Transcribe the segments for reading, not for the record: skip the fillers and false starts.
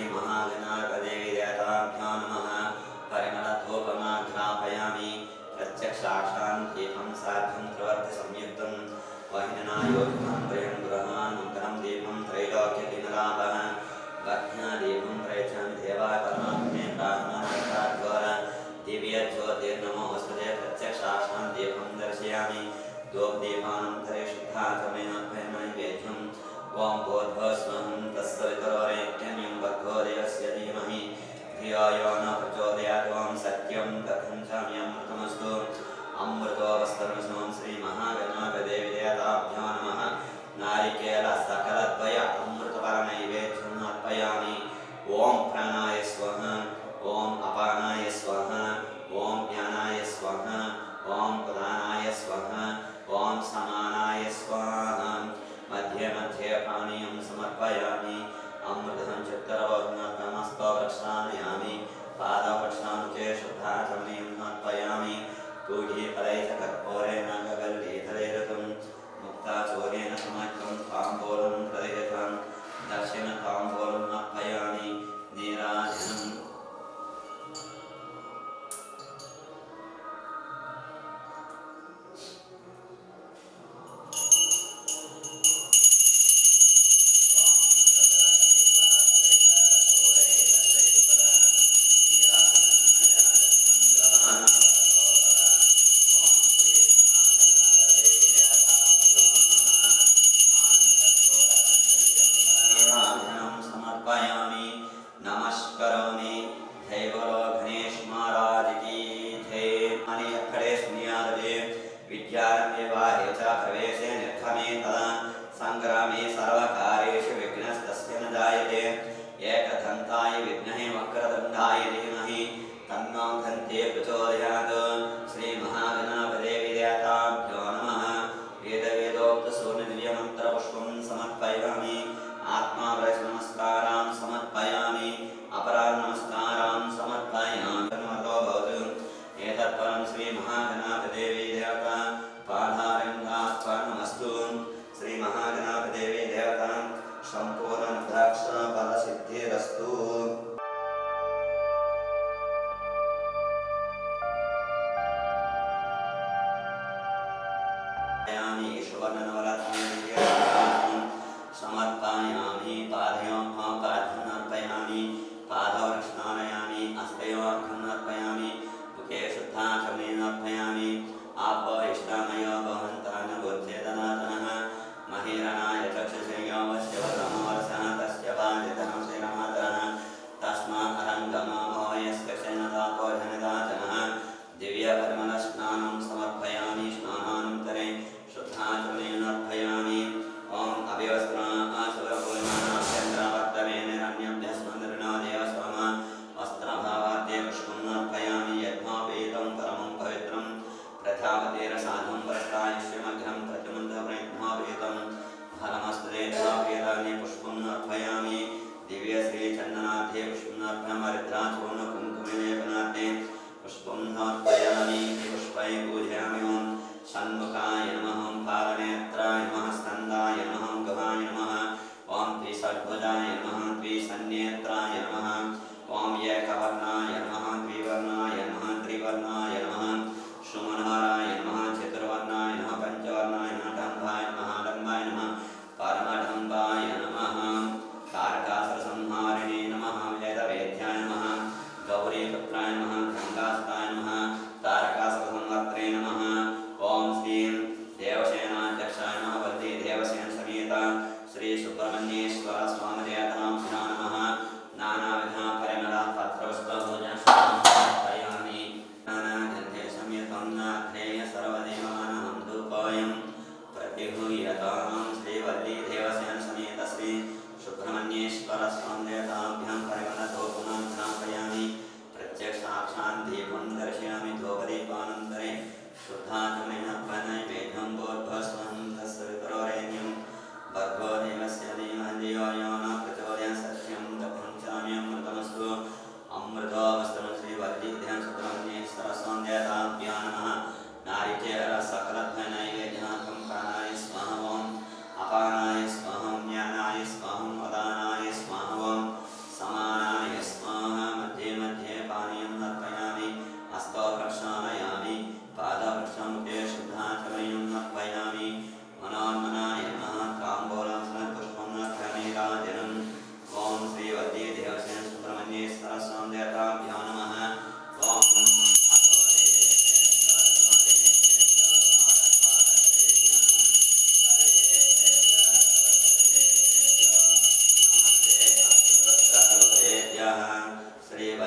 श्रीमहागणाधिदेवताभ्यो नमः परिमलधूपमाघ्रापयामि प्रत्यक्षाक्षां दीपं साध्यं प्रवर्तिसंयुक्तं वाहिननायोगिनं त्रयं गृहान् मङ्गलं दीपं त्रैलोक्यविमलापः वह्नादीपं प्रयच्छं देवापरमात्मे प्रार्थनाघोर दिव्यज्योतिर्नमोऽस्तुते प्रत्यक्षाक्षां दीपं दर्शयामि दोग्दीपानन्तरे शुद्धाचमेनैवेद्यम् ॐ भूर्भुवस्वहं तत्सवितुर्वरेण्यं भर्गो देवस्य धीमहि धियो यो न प्रचोदयात् ॐ सत्यं कथं चाम्यमृतमस्तु अमृतोऽवस्तर्वसों श्रीमहागणाधिदेवताभ्यो नमः नारिकेलसकलद्वय अमृतपरनैवेद्यम् अर्पयामि ॐ प्राणाय स्वाहा ॐ अपानाय स्वाहा ॐ ज्ञानाय स्वाहा ॐ प्रदानाय स्वाहा ॐ समानाय स्वाहा मध्ये मध्ये पानीयं समर्पयामि अमृतं चित्तरवर्णकमस्तो प्रक्षालयामि पादप्रक्षालुके शुद्धाचमनीं समर्पयामि कूढीफलैकर्पूरेण गगल्लीधरेरतं मुक्ताचूर्येण समर्पं ताम्बूलं प्रदयतं दक्षिणताम्बूलम् अर्पयामि नीराजनम् संग्रामे सर्वकार्येषु विघ्नस्तस्य न जायते एकदन्ताय विद्महे वक्रतुण्डाय धीमहि तन्नो दन्ते प्रचोदयात् श्रीमहागणाधिदेवताभ्यो नमः वेदवेदोक्तसूर्यदिव्यमन्त्रपुष्पं समर्पयामि आत्मावरनमस्कारान् समर्पयामि अपरानमस्कारान् समर्पयामि एतत्परं श्रीमहागणाधिदेवता पादारविन्दात्मनमस्तु श्रीमहागणाधिदेवता सम्पूर्णमोक्षफलसिद्धिरस्तु। समर्पयामि पादयोः पादमर्पयामि पादौ स्नानयामि हस्तयोः अर्पयामि मुखे शुद्धाचमनीमर्पयामि आपो इष्टामयो भवन्तान् बुद्ध्येतनातनः महीरणाय चक्षुषे यो वश्यवतमोऽर्षः तस्य बाधितः श्रीरमातरः तस्मात् अरङ्गमो यस्य क्षयनतापो धनदाचनः दिव्यपरिमलस्नानं समर्पयामि स्नानानन्तरे शुद्धाचमनीमर्पयामि ॐ अभिवस्त्राशुभपूर्णाभ्यन्तरवर्तमेनिरण्यभ्यस्मन्दृणो देवस्वम वस्त्रभावाद्ये पुष्पम् अर्पयामि यज्ञोपीतं परमं पवित्रं प्रजापतिरसाधुं परस्तायुष्यमग्रं प्रतिमन्त्रप्रयत्नोपीतं फलमस्त्रे वेदान्ये पुष्पम् अर्पयामि दिव्यश्रीचन्दनाद्ये पुष्पम् अर्पणमरिद्राचूर्णकुङ्कुमलेपनाद्ये पुष्पं समर्पयामि पुष्पै पूजयामि ॐ षण्मुखाय नमः ॐ पालनेत्राय नमः स्कन्दाय नमः गवाय नमः ॐ त्रिषड्भुजाय नमः द्विसन्नेत्राय नमः ॐ एकवर्णाय नमः द्विवर्णाय नमः त्रिवर्णाय नमः सुमनोहराय नमः चतुर्वर्णाय नमः पञ्चवर्णाय नमः डम्भाय नमः डम्बाय नमः परमडम्बाय नमः तारकासुरसंहारिणे नमः वेदवेद्याय नमः गौर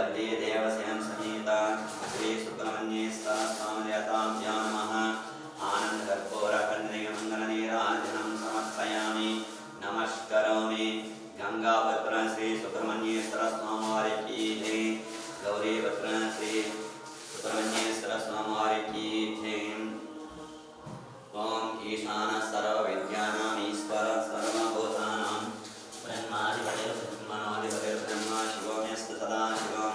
वल्ली देवसेन समेता श्री सुब्रह्मण्येश्वर स्वामिदेवताभ्यो नमः आनन्दकर्पूरकन्यकमङ्गलनीराजनं समर्पयामि नमस्करोमि गंगापुत्र श्री सुब्रह्मण्येश्वर स्वामी की जय गौरीपुत्र श्री सुब्रह्मण्येश्वर स्वामी की जय ओम ईशान सर्व विद्यानाम ईश्वर सर्वभूतानां ब्रह्माधिपतिर्ब्रह्मा शिवोऽस्ति सदा शिवं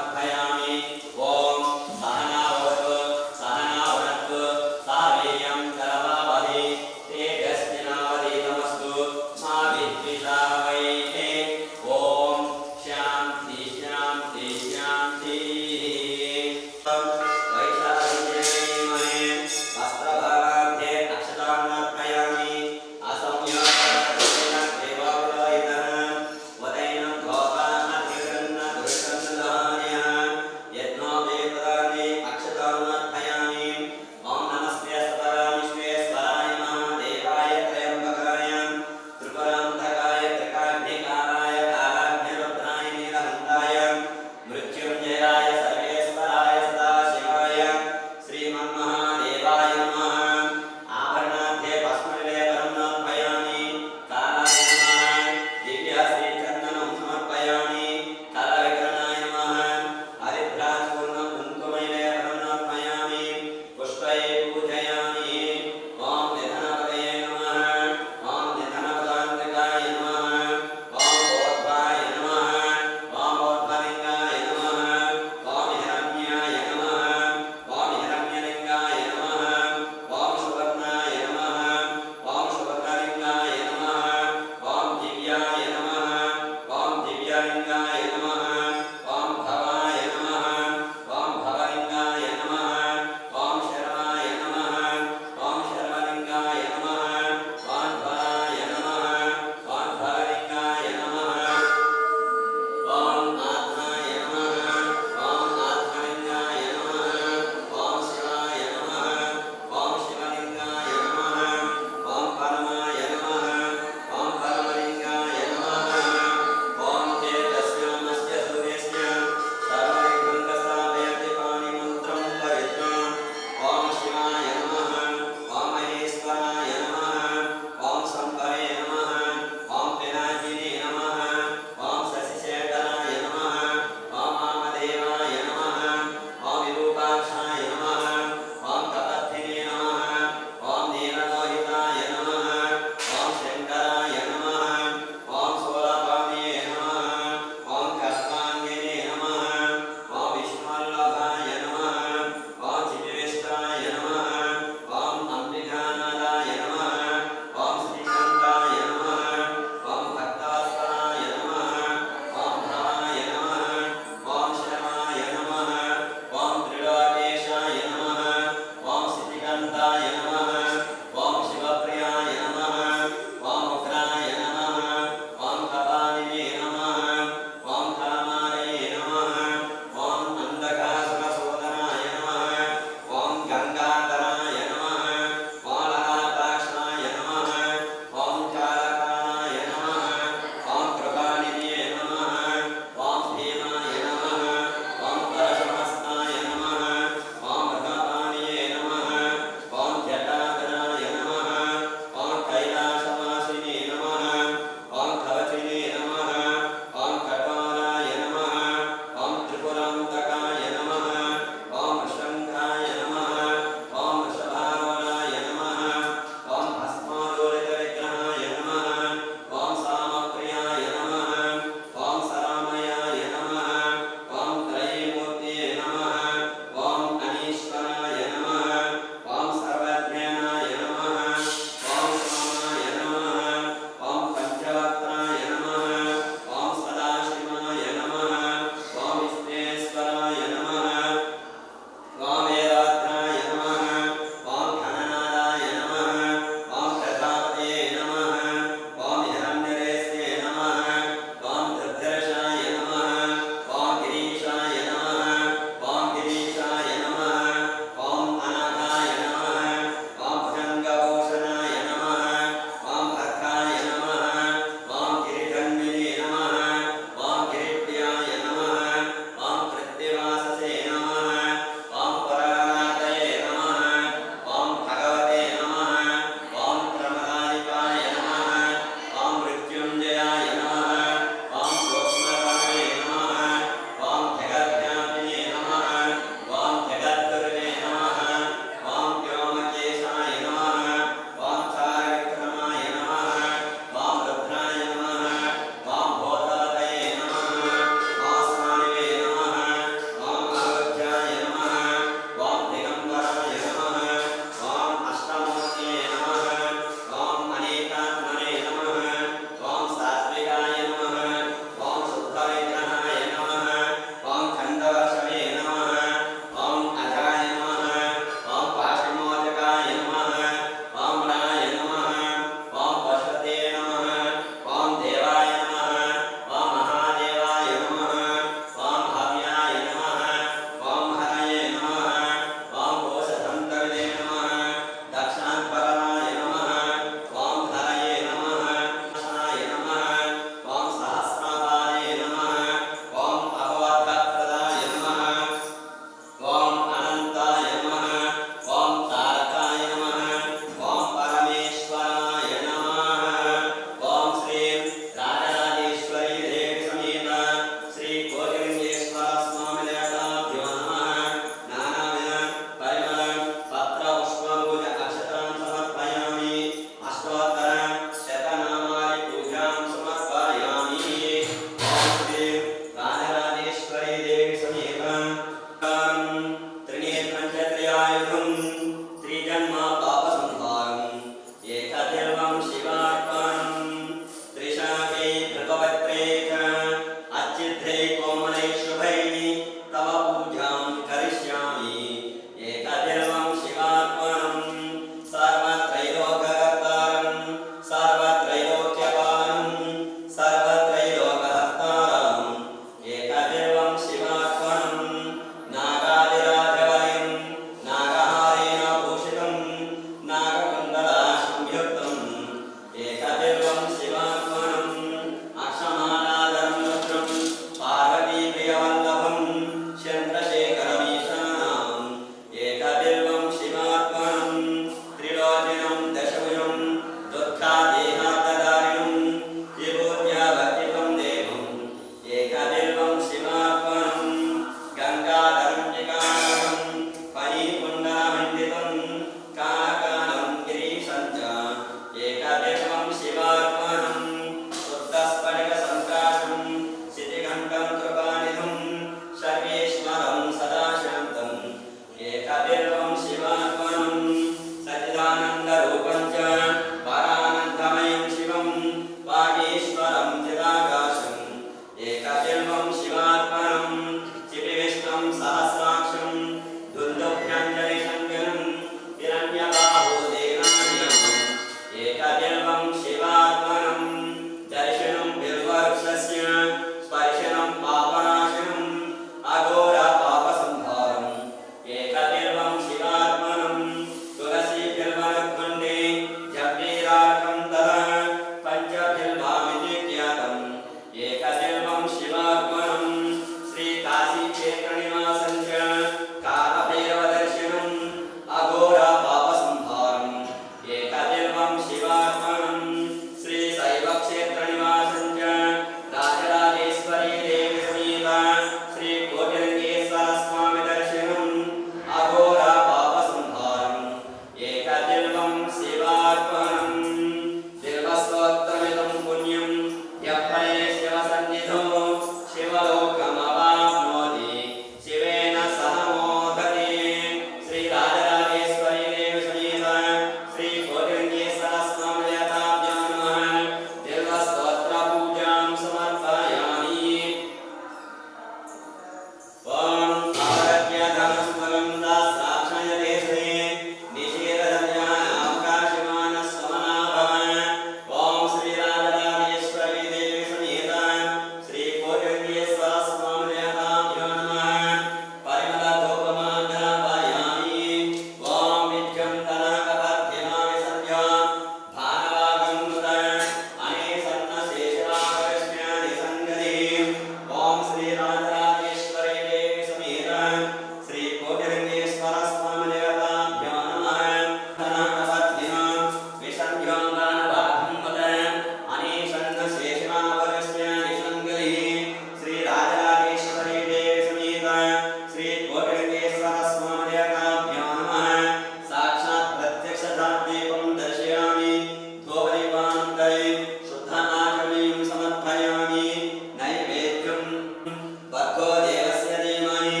भर्गो देवस्य धीमहि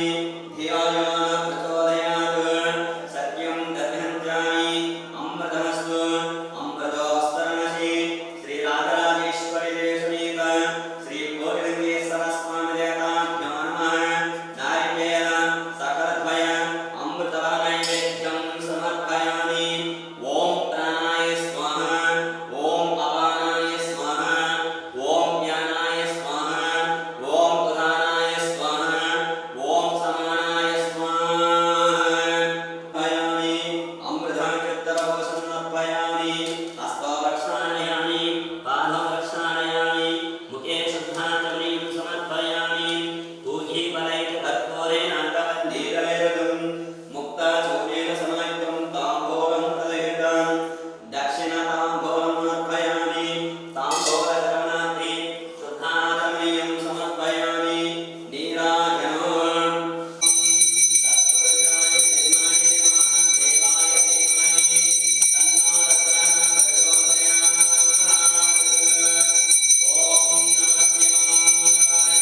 धियो यो नः प्रचोदयात् सत्यं दध्यञ्जामि अमृतमस्तु अमृतोऽस्तरणसि श्रीराजराजेश्वरी देवसमेत श्री कोटिलिंगेश्वर स्वामी देवताभ्यो नमः नारिकेल सकलद्वय अमृतनैवेद्यं समर्पयामि ओम प्राणाय स्वाहा ओम अपानाय स्वाहा ओम ज्ञानाय स्वाहा ओम उदानाय स्वाहा ओम समानाय स्वाहा पयामि अमृतकृतरो समर्पयामि हस्तो रक्षामि पादौ रक्षामि मुखे शुद्धाचमनीं समर्पयामि पूजीफलैः कर्पूरेण अङ्गवन्दीरैरतं मुक्ताचूर्णेन समायुक्तं ताम्बूलं प्रदहितं दक्षिणताम्बूलं समर्पयामि ताम्बूलचरणाग्नि शुद्धाचमनीं समर्पयामि नीराजनम् तत्पुरुषाय धीमहि महादेवाय धीमहि तन्नो रुद्रः प्रचोदयात् ओम नमः शिवाय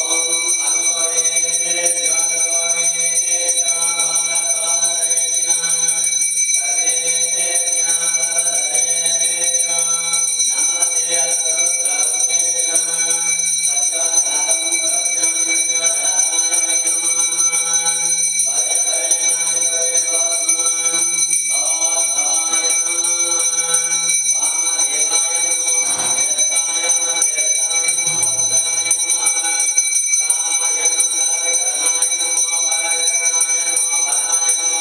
ओम अघोरे ज्योतिर्गोरे ज्योतिर्गोरेभ्यः सर्वेभ्यः सर्वधरेभ्यः नमस्ते अस्तुरुद्रभूतेभ्यः सज्जनघातं करोत्यामि यज्ञोत्थाय वै नमः भय भयनाय वै नमः भवाय नमः वामदेवाय नमः वेदाय नमः वेदाय नमः भद्राय नमः काय नमः करणाय नमः बलकरणाय नमः बलाय नमः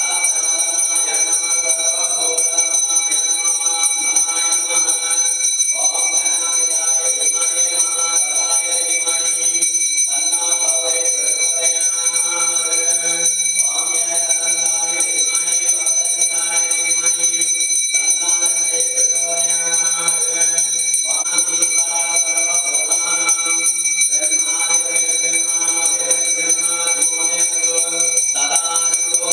बलप्रमदनाय नमः सर्वभूतनाय नमः महाय नमः ओम गणाधिपाय धीमहि महाबलाय धीमहि तन्नो भवे प्रचोदयात् ओम एकदन्ताय धीमहि वक्रतुण्डाय धीमहि तन्नो दन्ते प्रचोदयात् ओम दीपरा सर्वभूतानां ब्रह्मादिब्रह्मादिब्रह्मादिमोदेषु सदाशिवो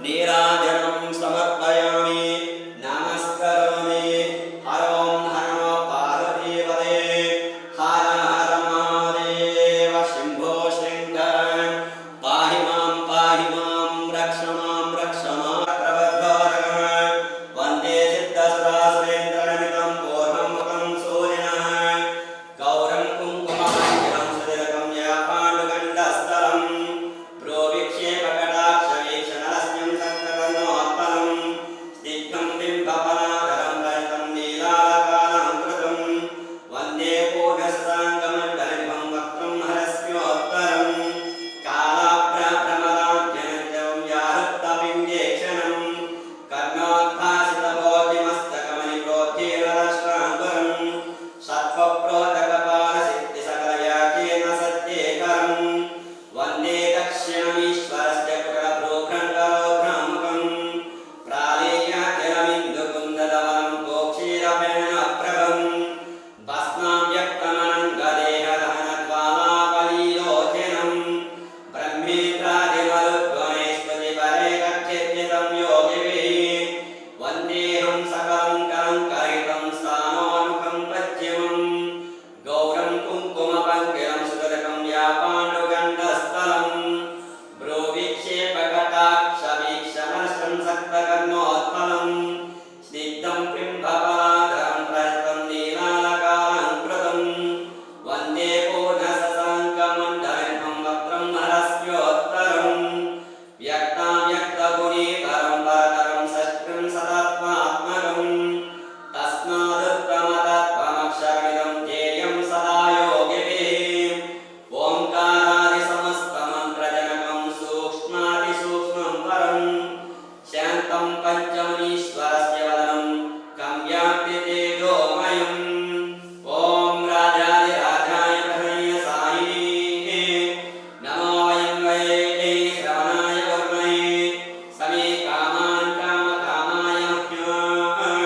नीराजनं समर्पयामि नमस्करोमि हरों हरो पार्वतीपदे हर हर महादेव शम्भो शङ्कर पाहि मां रक्ष मां प्रबद्धोरगः वन्दे सिद्धसुरासुरेन्द्रनमितं पूर्णमुखं सूर्यः गौरं कुङ्कुममण्डिलं सुतिलकं यापाण्डुगण्डस्थलं प्रोविक्षेपकटाक्षवीक्षणरश्मिं सन्तकर्णोत्पलं स्निग्धं बिम्बफलाधरं रहितं नीलाकालङ्कृतं वन्दे पूर्णशशाङ्कमण्डलं वक्त्रं हरस्योत्तरं कालाभ्रप्रमदाद्यनित्यं यारुत्तपिङ्गेक्षणं कर्णोद्भासितभोगिमस्तकमणिप्रोद्येरराष्ट्राङ्कुरं सत्त्वप्रोतकपालसिद्धिसकलयाकेन सत्येकरं वन्दे दक्षिणमीश्वरस्य कुटलभ्रूखण्डलोघ्रामुखं प्रालेयातिरमिन्दुकुन्दधवलं गोक्षीरफेनप्रभं भस्मां व्यक्तमनङ्गदेहदहनज्वालावलीलोचनं ब्रह्मेन्द्रादिमरुद्गणेष्पतिपरे कक्षेत्रितं योगिभिः वन्देऽहं सकलं कलङ्करहितं स्थानोन्मुखं पश्चिमं गौरं कुङ्कुमपङ्किलं सुतलकं यापाण्डुगण्डस्थलं भ्रूविक्षेपकटाक्षवीक्षणरश्मिं सप्तकर्णोत्पलं स्निग्धं बिम्बफलाधरं रहितं नीलाकालङ्कृतं वन्दे पूर्णशशाङ्कमण्डलं वक्त्रं हरस्योत्तरं व्यक्ताव्यक्तगुणीतरं परतरं षष्ठं सदात्मात्मकं तस्मादुत्तमतत्त्वमक्षरमिदं ध्येयं सदा योगिभिः ओङ्कारादिसमस्तमन्त्रजनकं सूक्ष्मातिसूक्ष्मं परं शान्तं पञ्चमनीश्वरस्य वदनं कं व्याप्य तेजोमयम् ॐ राजाधिराजाय प्रसन्नसायिने नमो वयं वै श्रवणाय वर्महे समे कामान् कामकामाय मह्यम्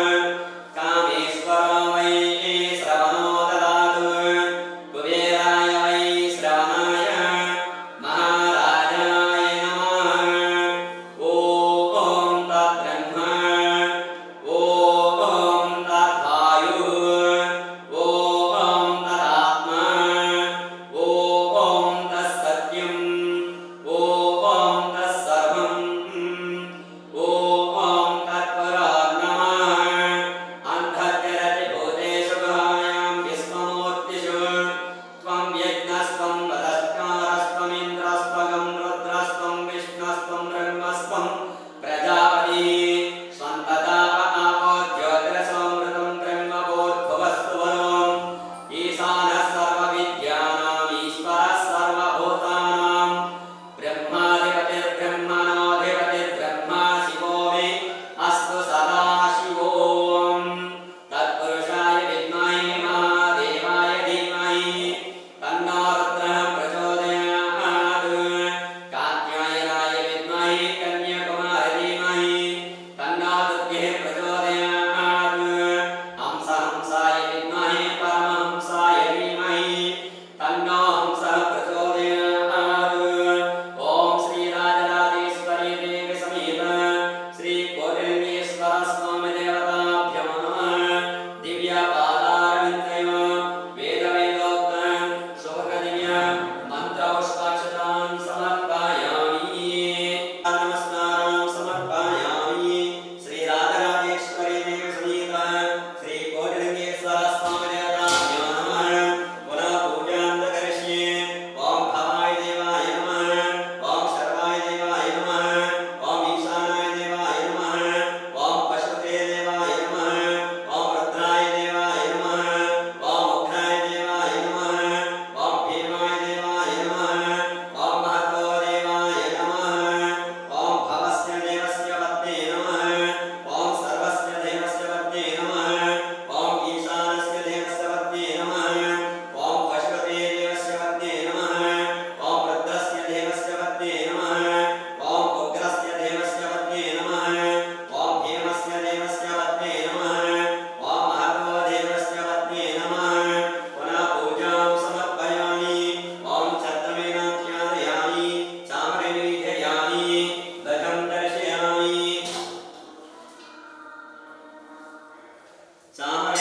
चामर